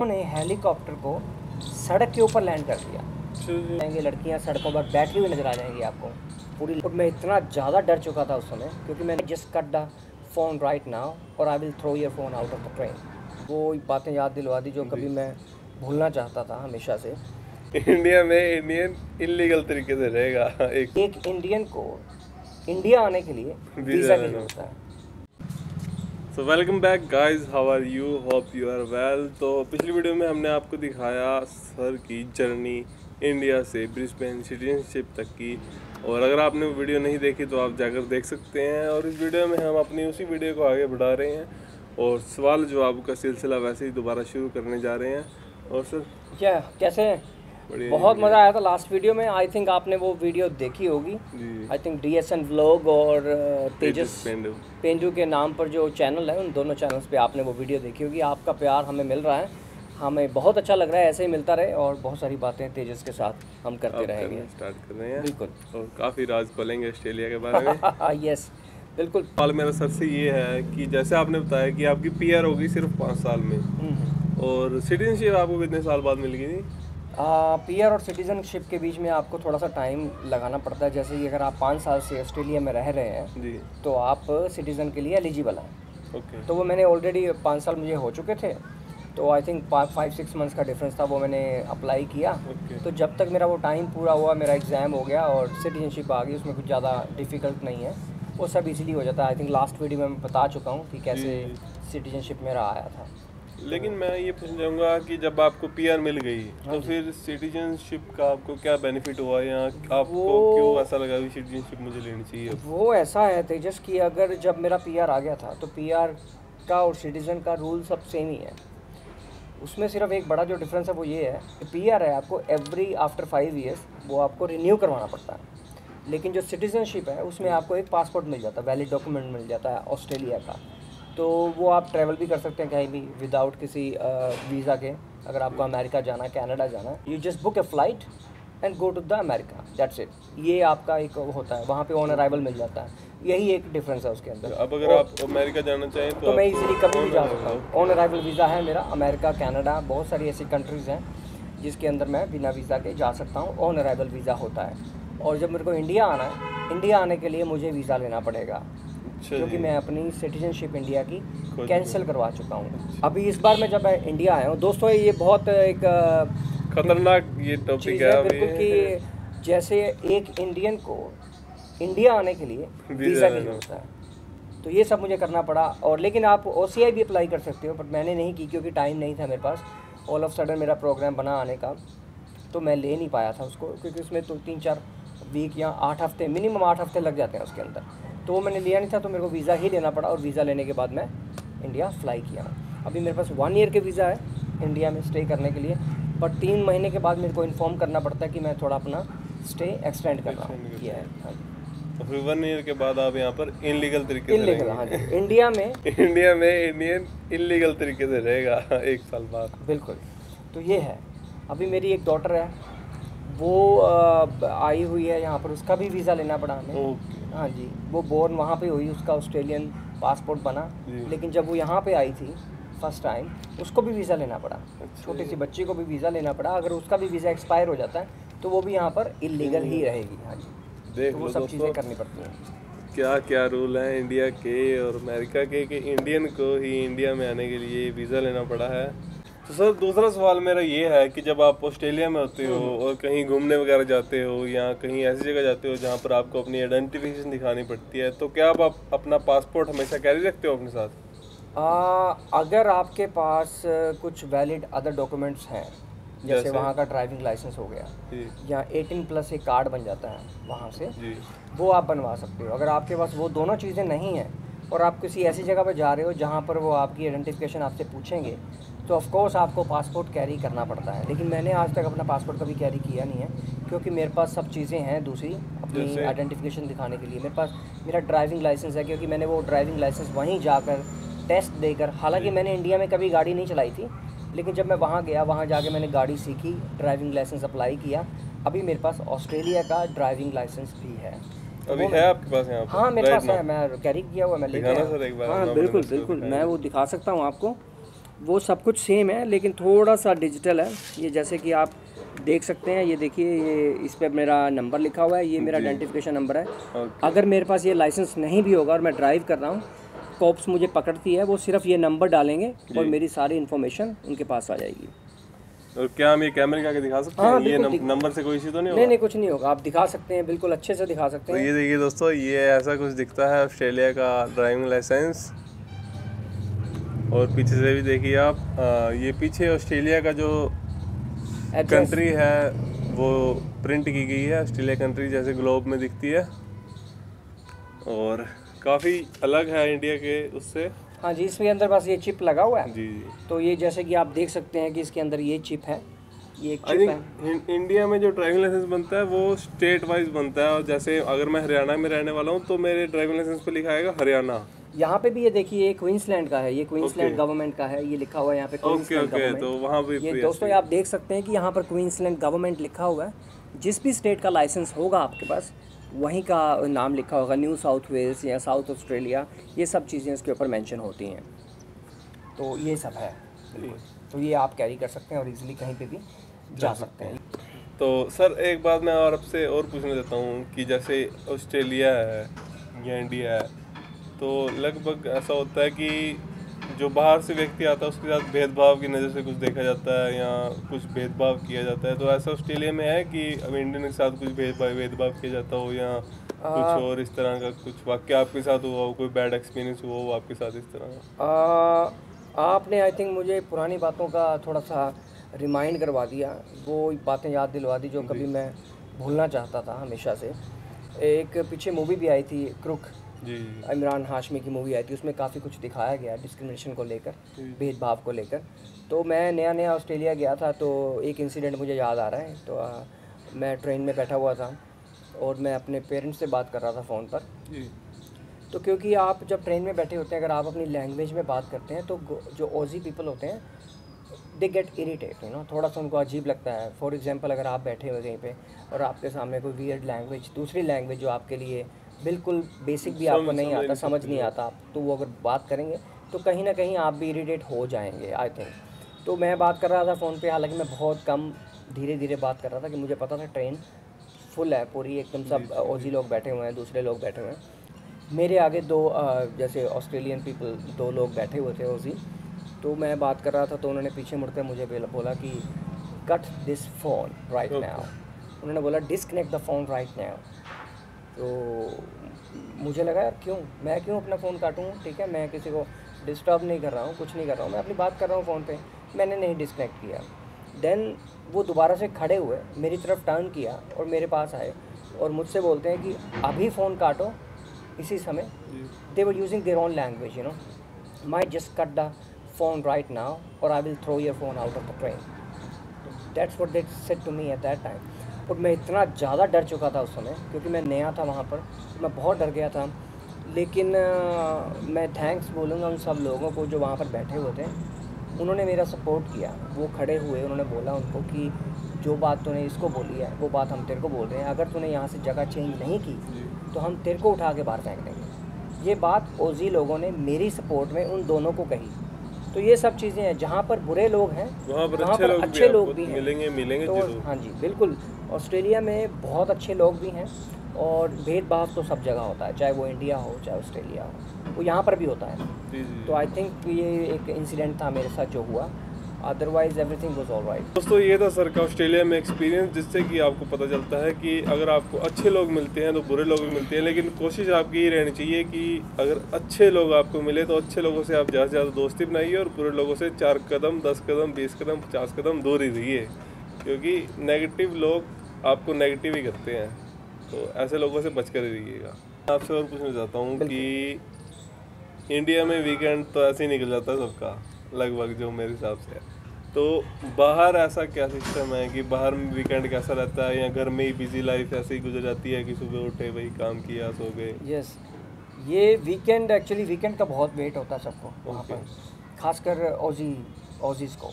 उन्होंने हेलीकॉप्टर को सड़क के ऊपर लैंड कर दिया। जाएंगे लड़कियां सड़कों पर बैठी हुई नजर आ जाएंगी आपको पूरी। मैं इतना ज़्यादा डर चुका था उस समय, क्योंकि मैंने just cut the phone right now और I will throw your phone out of the train. वो बातें याद दिलवा दी जो कभी मैं भूलना चाहता था हमेशा से। इंडिया में इंडियन इलीगल तरीके से रहेगा। एक इंडियन को इंडिया आने के लिए वीज़ा की जरूरत है। So welcome back guys, how are you, hope you are well. तो पिछली वीडियो में हमने आपको दिखाया सर की जर्नी इंडिया से ब्रिस्बेन सिटीजनशिप तक की, और अगर आपने वो वीडियो नहीं देखी तो आप जाकर देख सकते हैं। और इस वीडियो में हम अपनी उसी वीडियो को आगे बढ़ा रहे हैं और सवाल जवाब का सिलसिला वैसे ही दोबारा शुरू करने जा रहे हैं। और सर क्या कैसे हैं? बहुत मज़ा आया था लास्ट वीडियो में। आई थिंक आपने वो वीडियो देखी होगी। आई थिंक DSN व्लॉग और तेजस पेंडू के नाम पर जो चैनल है, उन दोनों चैनल्स पे आपने वो वीडियो देखी होगी। आपका प्यार हमें मिल रहा है, हमें बहुत अच्छा लग रहा है। ऐसे ही मिलता रहे और बहुत सारी बातें तेजस के साथ हम करते रहेंगे। स्टार्ट कर रहे हैं बिल्कुल, और काफ़ी राज खोलेंगे ऑस्ट्रेलिया के बारे में। यस बिल्कुल। सवाल मेरा सर से ये है कि जैसे आपने बताया कि आपकी PR होगी सिर्फ 5 साल में, और सिटीजनशिप आपको कितने साल बाद मिल गई थी? PR और सिटीजनशिप के बीच में आपको थोड़ा सा टाइम लगाना पड़ता है। जैसे कि अगर आप 5 साल से ऑस्ट्रेलिया में रह रहे हैं जी, तो आप सिटीज़न के लिए एलिजिबल हैं। ओके। तो वो मैंने ऑलरेडी 5 साल मुझे हो चुके थे, तो आई थिंक 5-6 मंथ्स का डिफरेंस था। वो मैंने अप्लाई किया। तो जब तक मेरा वो टाइम पूरा हुआ, मेरा एग्ज़ाम हो गया और सिटीजनशिप आ गई, उसमें कुछ ज़्यादा डिफ़िकल्ट नहीं है, वो सब इजीली हो जाता है। आई थिंक लास्ट वीडियो में मैं बता चुका हूँ कि कैसे सिटीजनशिप मेरा आया था। लेकिन मैं ये पूछना चाहूँगा कि जब आपको PR मिल गई तो फिर सिटीजनशिप का आपको क्या बेनिफिट हुआ, या आपको क्यों ऐसा लगा कि सिटीजनशिप मुझे लेनी चाहिए? वो ऐसा है तेजस कि अगर जब मेरा PR आ गया था तो PR का और सिटीज़न का रूल सब सेम ही है। उसमें सिर्फ एक बड़ा जो डिफरेंस है वो ये है कि PR है आपको एवरी आफ्टर 5 ईयर्स वो आपको रिन्यू करवाना पड़ता है। लेकिन जो सिटीजनशिप है उसमें आपको एक पासपोर्ट मिल जाता है, वैलिड डॉक्यूमेंट मिल जाता है ऑस्ट्रेलिया का। तो वो आप ट्रैवल भी कर सकते हैं कहीं भी विदाउट किसी वीज़ा के। अगर आपको अमेरिका जाना है, कनाडा जाना है, you just book a flight and go to the America, that's it. ये आपका एक होता है, वहाँ पे ऑन अराइवल मिल जाता है। यही एक डिफरेंस है उसके अंदर। अब अगर आप अमेरिका जाना चाहें तो मैं इजीली कभी भी जा सकता हूँ। ऑन अराइवल वीज़ा है मेरा। अमेरिका, कनाडा, बहुत सारी ऐसी कंट्रीज़ हैं जिसके अंदर मैं बिना वीज़ा के जा सकता हूँ। ऑन अराइवल वीज़ा होता है। और जब मेरे को इंडिया आना है, इंडिया आने के लिए मुझे वीज़ा लेना पड़ेगा, क्योंकि मैं अपनी सिटीजनशिप इंडिया की कैंसिल करवा चुका हूँ। अभी इस बार मैं जब इंडिया आया हूँ, दोस्तों ये बहुत एक खतरनाक ये टॉपिक है बिल्कुल, कि जैसे एक इंडियन को इंडिया आने के लिए वीज़ा की जरूरत है, तो ये सब मुझे करना पड़ा। और लेकिन आप OCI भी अप्लाई कर सकते हो, बट मैंने नहीं की क्योंकि टाइम नहीं था मेरे पास। ऑल ऑफ सडन मेरा प्रोग्राम बना आने का, तो मैं ले नहीं पाया था उसको, क्योंकि उसमें तो 3-4 वीक या 8 हफ्ते, मिनिमम 8 हफ्ते लग जाते हैं उसके अंदर। तो वो मैंने लिया नहीं था, तो मेरे को वीज़ा ही लेना पड़ा। और वीज़ा लेने के बाद मैं इंडिया फ्लाई किया। अभी मेरे पास 1 ईयर के वीज़ा है इंडिया में स्टे करने के लिए, पर 3 महीने के बाद मेरे को इन्फॉर्म करना पड़ता है कि मैं थोड़ा अपना स्टे एक्सटेंड कर रहा हूँ, किया है। हाँ जी। तो फिर 1 ईयर के बाद आप यहाँ पर इनलीगल तरीके से इलीगल, हाँ जी, इंडिया में इंडियन इलीगल तरीके से रहेगा 1 साल बाद। बिल्कुल। तो ये है। अभी मेरी एक डॉटर है, वो आई हुई है यहाँ पर, उसका भी वीज़ा लेना पड़ा हमें। हाँ जी, वो बोर्न वहाँ पे हुई, उसका ऑस्ट्रेलियन पासपोर्ट बना, लेकिन जब वो यहाँ पे आई थी फर्स्ट टाइम, उसको भी वीज़ा लेना पड़ा। छोटी सी बच्ची को भी वीज़ा लेना पड़ा। अगर उसका भी वीज़ा एक्सपायर हो जाता है तो वो भी यहाँ पर इलीगल ही रहेगी। हाँ जी, देख तो वो लो सब चीज़ें करनी पड़ती हैं। क्या क्या रूल हैं इंडिया के और अमेरिका के कि इंडियन को ही इंडिया में आने के लिए वीज़ा लेना पड़ा है। तो सर दूसरा सवाल मेरा ये है कि जब आप ऑस्ट्रेलिया में होते हो और कहीं घूमने वगैरह जाते हो या कहीं ऐसी जगह जाते हो जहाँ पर आपको अपनी आइडेंटिफिकेशन दिखानी पड़ती है, तो क्या आप अपना पासपोर्ट हमेशा कैरी रखते हो अपने साथ? अगर आपके पास कुछ वैलिड अदर डॉक्यूमेंट्स हैं, जैसे वहाँ का ड्राइविंग लाइसेंस हो गया, या 18+ एक कार्ड बन जाता है वहाँ से, वो आप बनवा सकते हो। अगर आपके पास वो दोनों चीज़ें नहीं हैं और आप किसी ऐसी जगह पर जा रहे हो जहाँ पर वो आपकी आइडेंटिफिकेशन आपसे पूछेंगे, तो ऑफ कोर्स आपको पासपोर्ट कैरी करना पड़ता है। लेकिन मैंने आज तक अपना पासपोर्ट कभी कैरी किया नहीं है, क्योंकि मेरे पास सब चीज़ें हैं दूसरी अपनी आइडेंटिफिकेशन दिखाने के लिए। मेरे पास मेरा ड्राइविंग लाइसेंस है, क्योंकि मैंने वो ड्राइविंग लाइसेंस वहीं जाकर टेस्ट देकर, हालांकि मैंने इंडिया में कभी गाड़ी नहीं चलाई थी, लेकिन जब मैं वहाँ गया, वहाँ जाके मैंने गाड़ी सीखी, ड्राइविंग लाइसेंस अप्लाई किया। अभी मेरे पास ऑस्ट्रेलिया का ड्राइविंग लाइसेंस भी है। अभी है आपके पास यहाँ पर? हाँ मेरे पास है, मैं कैरी किया हुआ, मैं लेके आया। हाँ बिल्कुल बिल्कुल, मैं वो दिखा सकता हूँ आपको। वो सब कुछ सेम है लेकिन थोड़ा सा डिजिटल है। ये जैसे कि आप देख सकते हैं, ये देखिए, ये इस पर मेरा नंबर लिखा हुआ है, ये मेरा आइडेंटिफिकेशन नंबर है। अगर मेरे पास ये लाइसेंस नहीं भी होगा और मैं ड्राइव कर रहा हूँ, कॉप्स मुझे पकड़ती है, वो सिर्फ ये नंबर डालेंगे और मेरी सारी इन्फॉर्मेशन उनके पास आ जाएगी। और क्या हम ये कैमरे का आगे दिखा सकते हैं? ये नंबर से कोई इश्यू तो नहीं होगा? नहीं, कुछ नहीं होगा, आप दिखा सकते हैं, बिल्कुल अच्छे से दिखा सकते हैं। तो ये देखिए दोस्तों, ये ऐसा कुछ दिखता है ऑस्ट्रेलिया का ड्राइविंग लाइसेंस। और पीछे से भी देखिए आप, ये पीछे ऑस्ट्रेलिया का जो कंट्री है वो प्रिंट की गई है, ऑस्ट्रेलिया कंट्री जैसे ग्लोब में दिखती है और काफ़ी अलग है इंडिया के उससे। हाँ जी, इसके अंदर बस ये चिप लगा हुआ है जी। तो ये जैसे कि आप देख सकते हैं कि इसके अंदर ये चिप है, ये एक चिप है। इंडिया में जो ड्राइविंग लाइसेंस बनता है वो स्टेट वाइज बनता है, और जैसे अगर मैं हरियाणा में रहने वाला हूँ तो मेरे ड्राइविंग लाइसेंस पे लिखा आएगा हरियाणा। यहाँ पे भी ये देखिए, ये क्वींसलैंड का है, ये क्वींसलैंड गवर्नमेंट का है, ये लिखा हुआ है यहाँ पे क्वींसलैंड गवर्नमेंट। तो वहाँ भी ये दोस्तों आप देख सकते हैं कि यहाँ पर क्वींसलैंड गवर्नमेंट लिखा हुआ है। जिस भी स्टेट का लाइसेंस होगा आपके पास, वहीं का नाम लिखा होगा, न्यू साउथ वेल्स या साउथ ऑस्ट्रेलिया, ये सब चीज़ें इसके ऊपर मेंशन होती हैं। तो ये सब है, तो ये आप कैरी कर सकते हैं और इजीली कहीं पे भी जा सकते हैं। तो सर एक बात मैं और आपसे और पूछना चाहता हूँ कि जैसे ऑस्ट्रेलिया है या इंडिया है, तो लगभग ऐसा होता है कि जो बाहर से व्यक्ति आता है उसके साथ भेदभाव की नज़र से कुछ देखा जाता है या कुछ भेदभाव किया जाता है, तो ऐसा ऑस्ट्रेलिया में है कि अब इंडियन के साथ कुछ भेदभाव किया जाता हो या कुछ और इस तरह का कुछ वाक्य आपके साथ हुआ हो, कोई बैड एक्सपीरियंस हुआ हो आपके साथ इस तरह का? आपने आई थिंक मुझे पुरानी बातों का थोड़ा सा रिमाइंड करवा दिया, वो बातें याद दिलवा दी जो कभी मैं भूलना चाहता था हमेशा से। एक पीछे मूवी भी आई थी क्रुक, जी, इमरान हाशमी की मूवी आई थी, उसमें काफ़ी कुछ दिखाया गया डिस्क्रिमिनेशन को लेकर, भेदभाव को लेकर। तो मैं नया ऑस्ट्रेलिया गया था, तो एक इंसिडेंट मुझे याद आ रहा है। तो मैं ट्रेन में बैठा हुआ था और मैं अपने पेरेंट्स से बात कर रहा था फ़ोन पर। तो क्योंकि आप जब ट्रेन में बैठे होते हैं, अगर आप अपनी लैंग्वेज में बात करते हैं तो जो ऑजी पीपल होते हैं, दे गेट इरिटेट, थोड़ा सा उनको अजीब लगता है। फॉर एग्जांपल, अगर आप बैठे हुए कहीं पे और आपके सामने कोई वियर्ड लैंग्वेज, दूसरी लैंग्वेज जो आपके लिए बिल्कुल बेसिक भी आपको नहीं आता, समझ नहीं आता, तो वो अगर बात करेंगे तो कहीं ना कहीं आप भी इरिटेट हो जाएंगे आई थिंक। तो मैं बात कर रहा था फ़ोन पे, हालांकि मैं बहुत कम धीरे धीरे बात कर रहा था कि मुझे पता था ट्रेन फुल है पूरी, एकदम सब ऑजी लोग बैठे हुए हैं, दूसरे लोग बैठे हुए हैं। मेरे आगे दो जैसे ऑस्ट्रेलियन पीपल, दो लोग बैठे हुए थे ऑजी। तो मैं बात कर रहा था तो उन्होंने पीछे मुड़कर मुझे बोला कि cut this phone right now. उन्होंने बोला disconnect the phone right now. तो मुझे लगा यार मैं क्यों अपना फ़ोन काटूँ, ठीक है, मैं किसी को डिस्टर्ब नहीं कर रहा हूँ, कुछ नहीं कर रहा हूँ, मैं अपनी बात कर रहा हूँ फ़ोन पे। मैंने नहीं डिस्कनेक्ट किया। देन वो दोबारा से खड़े हुए, मेरी तरफ टर्न किया और मेरे पास आए और मुझसे बोलते हैं कि अभी फ़ोन काटो इसी समय। They were using their own language, my just cut the phone right now or I will throw your phone out of the train. That's what they said to me at that time. और मैं इतना ज़्यादा डर चुका था उस समय, क्योंकि मैं नया था वहाँ पर, मैं बहुत डर गया था। लेकिन मैं थैंक्स बोलूँगा उन सब लोगों को जो वहाँ पर बैठे हुए थे, उन्होंने मेरा सपोर्ट किया। वो खड़े हुए, उन्होंने बोला उनको कि जो बात तूने इसको बोली है वो बात हम तेरे को बोल रहे हैं, अगर तूने यहाँ से जगह चेंज नहीं की तो हम तेरे को उठा के बाहर फेंक देंगे। ये बात ओजी लोगों ने मेरी सपोर्ट में उन दोनों को कही। तो ये सब चीज़ें हैं, जहाँ पर बुरे लोग हैं वहाँ पर अच्छे लोग भी हैं, मिलेंगे तो जरूर। हाँ जी बिल्कुल, ऑस्ट्रेलिया में बहुत अच्छे लोग भी हैं और भेदभाव तो सब जगह होता है, चाहे वो इंडिया हो चाहे ऑस्ट्रेलिया हो, वो यहाँ पर भी होता है। तो आई थिंक ये एक इंसिडेंट था मेरे साथ जो हुआ, otherwise everything was all right. दोस्तों ये था सर का ऑस्ट्रेलिया में एक्सपीरियंस, जिससे कि आपको पता चलता है कि अगर आपको अच्छे लोग मिलते हैं तो बुरे लोग भी मिलते हैं, लेकिन कोशिश आपकी ये रहनी चाहिए कि अगर अच्छे लोग आपको मिले तो अच्छे लोगों से आप ज़्यादा से ज़्यादा दोस्ती बनाइए और बुरे लोगों से 4 कदम 10 कदम 20 कदम 50 कदम दूर ही रहिए, क्योंकि नेगेटिव लोग आपको नेगेटिव ही करते हैं, तो ऐसे लोगों से बच कर ही रहिएगा। आपसे और पूछना चाहता हूँ कि इंडिया में वीकेंड तो ऐसे ही निकल जाता है सबका लगभग, जो मेरे हिसाब से है, तो बाहर ऐसा क्या सिस्टम है कि बाहर में वीकेंड कैसा रहता है, या घर में ही बिजी लाइफ ऐसे ही गुजर जाती है कि सुबह उठे भाई काम किया सो गए? यस, ये वीकेंड एक्चुअली वीकेंड का बहुत वेट होता है सबको वहाँ पर, खासकर ऑजीज़ को,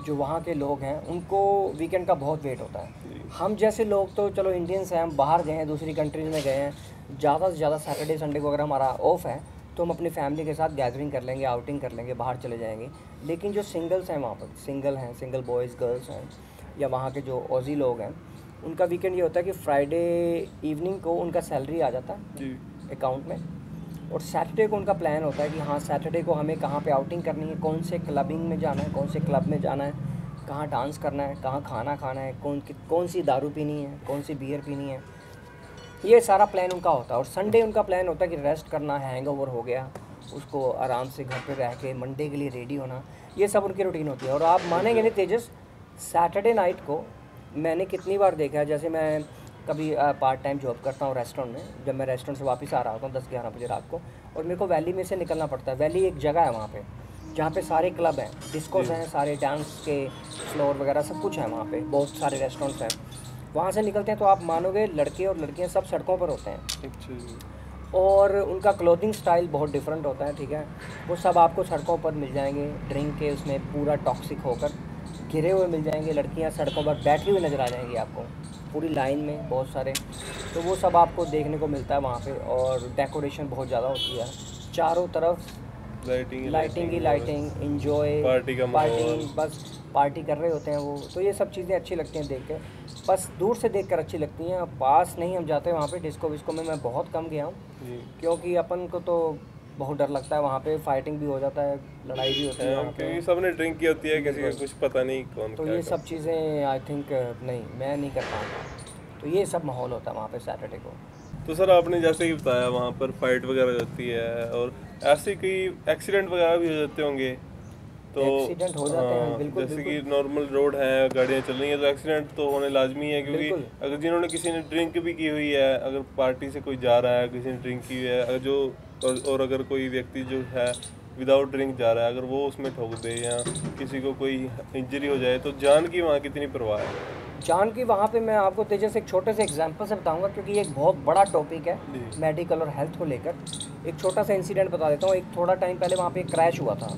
जो वहाँ के लोग हैं उनको वीकेंड का बहुत वेट होता है। हम जैसे लोग तो चलो इंडियंस हैं, हम बाहर गए हैं, दूसरी कंट्रीज़ में गए हैं, ज़्यादा से ज़्यादा सैटरडे संडे को अगर हमारा ऑफ है तो हम अपनी फैमिली के साथ गैदरिंग कर लेंगे, आउटिंग कर लेंगे, बाहर चले जाएंगे। लेकिन जो सिंगल्स हैं वहाँ पर, सिंगल बॉयज़ गर्ल्स हैं या वहाँ के जो ऑजी लोग हैं, उनका वीकेंड ये होता है कि फ्राइडे इवनिंग को उनका सैलरी आ जाता है अकाउंट में, और सैटरडे को उनका प्लान होता है कि हाँ सैटरडे को हमें कहाँ पे आउटिंग करनी है, कौन से क्लबिंग में जाना है, कौन से क्लब में जाना है, कहाँ डांस करना है, कहाँ खाना खाना है, कौन सी दारू पीनी है, कौन सी बियर पीनी है, ये सारा प्लान उनका होता है। और संडे उनका प्लान होता है कि रेस्ट करना है, हैंगओवर हो गया, उसको आराम से घर पे रह के मंडे के लिए रेडी होना, ये सब उनकी रूटीन होती है। और आप मानेंगे नहीं तेजस, सैटरडे नाइट को मैंने कितनी बार देखा है, जैसे मैं कभी पार्ट टाइम जॉब करता हूँ रेस्टोरेंट में, जब मैं रेस्टोरेंट से वापस आ रहा होता हूँ 10-11 बजे रात को, और मेरे को वैली में से निकलना पड़ता है। वैली एक जगह है वहाँ पे जहाँ पे सारे क्लब हैं, डिस्कोस हैं, सारे डांस के फ्लोर वगैरह सब कुछ है वहाँ पे, बहुत सारे रेस्टोरेंट्स हैं। वहाँ से निकलते हैं तो आप मानोगे लड़के और लड़कियाँ सब सड़कों पर होते हैं, और उनका क्लोथिंग स्टाइल बहुत डिफरेंट होता है, ठीक है। वो सब आपको सड़कों पर मिल जाएंगे, ड्रिंक के उसमें पूरा टॉक्सिक होकर घिरे हुए मिल जाएंगे। लड़कियां सड़कों पर बैठी हुई नज़र आ जाएंगी आपको पूरी लाइन में, बहुत सारे। तो वो सब आपको देखने को मिलता है वहाँ पे। और डेकोरेशन बहुत ज़्यादा होती है, चारों तरफ लाइटिंग, इंजॉय, पार्टी, बस पार्टी कर रहे होते हैं वो। तो ये सब चीज़ें अच्छी लगती हैं देख के, बस दूर से देख कर अच्छी लगती हैं। पास नहीं हम जाते वहाँ पे, डिस्को विस्को में मैं बहुत कम गया हूँ, क्योंकि अपन को तो बहुत डर लगता है वहाँ पे, फाइटिंग भी हो जाता है, लड़ाई भी होती है, क्योंकि सबने ड्रिंक की होती है, किसी का कुछ पता नहीं कौन। तो ये सब चीज़ें आई थिंक नहीं, मैं नहीं कर पाऊँगा। तो ये सब माहौल होता है वहाँ पे सैटरडे को। तो सर आपने जैसे कि बताया वहाँ पर फाइट वगैरह होती है, और ऐसे कई एक्सीडेंट वगैरह भी हो जाते होंगे। तो एक्सीडेंट हो जाते हैं बिल्कुल, जैसे कि नॉर्मल रोड है, गाड़ियाँ चल रही हैं, तो एक्सीडेंट तो होने लाजमी है, क्योंकि अगर जिन्होंने किसी ने ड्रिंक भी की हुई है, अगर पार्टी से कोई जा रहा है, किसी ने ड्रिंक की हुई है, अगर जो और अगर कोई व्यक्ति जो है विदाउट ड्रिंक जा रहा है, अगर वो उसमें ठोक दे या किसी को कोई इंजरी हो जाए, तो जान की वहाँ कितनी परवाह है? जान की वहाँ पे मैं आपको तेजस एक छोटे से एग्जांपल से बताऊंगा, क्योंकि ये एक बहुत बड़ा टॉपिक है मेडिकल और हेल्थ को लेकर। एक छोटा सा इंसिडेंट बता देता हूँ। एक थोड़ा टाइम पहले वहाँ पे एक क्रैश हुआ था,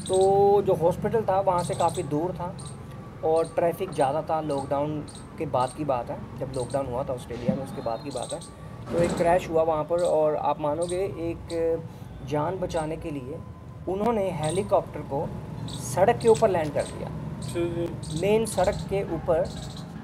तो जो हॉस्पिटल था वहाँ से काफ़ी दूर था और ट्रैफिक ज़्यादा था। लॉकडाउन के बाद की बात है, जब लॉकडाउन हुआ था ऑस्ट्रेलिया में, उसके बाद की बात है। तो एक क्रैश हुआ वहाँ पर, और आप मानोगे एक जान बचाने के लिए उन्होंने हेलीकॉप्टर को सड़क के ऊपर लैंड कर दिया, मेन सड़क के ऊपर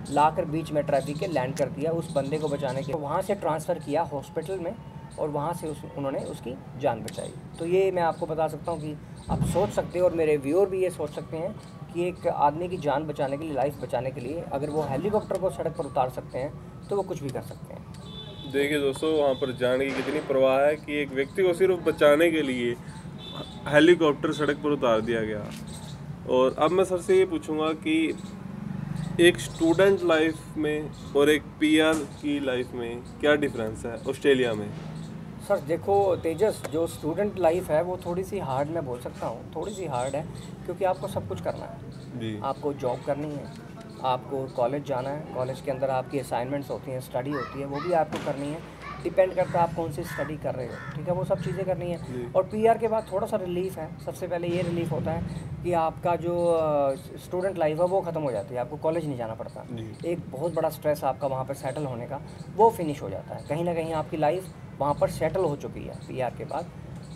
लाकर बीच में ट्रैफिक के लैंड कर दिया उस बंदे को बचाने के। वहाँ से ट्रांसफ़र किया हॉस्पिटल में, और वहाँ से उन्होंने उसकी जान बचाई। तो ये मैं आपको बता सकता हूँ कि आप सोच सकते हो, और मेरे व्यूअर भी ये सोच सकते हैं कि एक आदमी की जान बचाने के लिए, लाइफ बचाने के लिए, अगर वो हेलीकॉप्टर को सड़क पर उतार सकते हैं तो वो कुछ भी कर सकते हैं। देखिए दोस्तों, वहाँ पर जान की कितनी परवाह है कि एक व्यक्ति को सिर्फ बचाने के लिए हेलीकॉप्टर सड़क पर उतार दिया गया। और अब मैं सर से ये पूछूंगा कि एक स्टूडेंट लाइफ में और एक पीआर की लाइफ में क्या डिफरेंस है ऑस्ट्रेलिया में? सर देखो तेजस, जो स्टूडेंट लाइफ है वो थोड़ी सी हार्ड, मैं बोल सकता हूँ थोड़ी सी हार्ड है, क्योंकि आपको सब कुछ करना है जी। आपको जॉब करनी है, आपको कॉलेज जाना है, कॉलेज के अंदर आपकी असाइनमेंट्स होती हैं, स्टडी होती है, वो भी आपको करनी है। डिपेंड करता है आप कौन सी स्टडी कर रहे हो, ठीक है, वो सब चीज़ें करनी है। और पीआर के बाद थोड़ा सा रिलीफ है। सबसे पहले ये रिलीफ होता है कि आपका जो स्टूडेंट लाइफ है वो ख़त्म हो जाती है, आपको कॉलेज नहीं जाना पड़ता। एक बहुत बड़ा स्ट्रेस आपका वहाँ पर सेटल होने का वो फिनिश हो जाता है। कहीं ना कहीं आपकी लाइफ वहाँ पर सेटल हो चुकी है पीआर के बाद।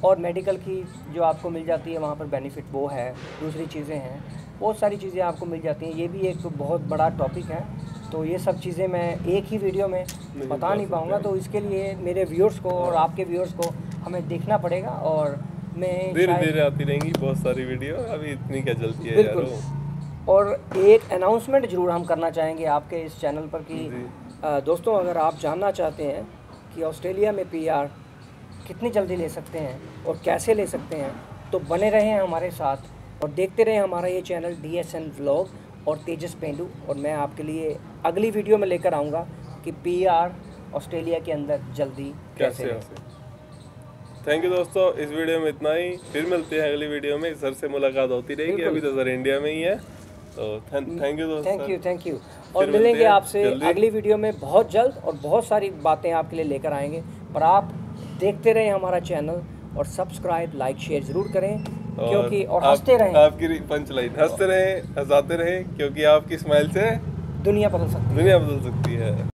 और मेडिकल की जो आपको मिल जाती है वहाँ पर बेनिफिट वो है, दूसरी चीज़ें हैं, बहुत सारी चीज़ें आपको मिल जाती हैं। ये भी एक बहुत बड़ा टॉपिक है, तो ये सब चीज़ें मैं एक ही वीडियो में बता नहीं पाऊँगा। तो इसके लिए मेरे व्यूअर्स को और आपके व्यूअर्स को हमें देखना पड़ेगा, और मैं धीरे आती रहेंगी बहुत सारी वीडियो, अभी इतनी क्या जल्दी है यार। और एक अनाउंसमेंट ज़रूर हम करना चाहेंगे आपके इस चैनल पर कि दोस्तों, अगर आप जानना चाहते हैं कि ऑस्ट्रेलिया में पीआर कितनी जल्दी ले सकते हैं और कैसे ले सकते हैं, तो बने रहें हमारे साथ और देखते रहें हमारा ये चैनल DSN व्लॉग और तेजस पेंडू। और मैं आपके लिए अगली वीडियो में लेकर आऊँगा कि पीआर ऑस्ट्रेलिया के अंदर जल्दी कैसे। थैंक यू दोस्तों, इस वीडियो में इतना ही, फिर मिलते हैं अगली वीडियो में। सर से मुलाकात होती रहेगी, अभी तो सर इंडिया में ही है। तो थैंक यू दोस्तों, थैंक यू। और मिलेंगे आपसे अगली वीडियो में बहुत जल्द, और बहुत सारी बातें आपके लिए लेकर आएंगे। पर आप देखते रहें हमारा चैनल और सब्सक्राइब, लाइक, शेयर ज़रूर करें, क्योंकि और हंसते रहें। आपकी पंच लाइन, हंसते रहें, हंसाते रहें, क्योंकि आपकी स्माइल से दुनिया बदल सकती है। दुनिया बदल सकती है।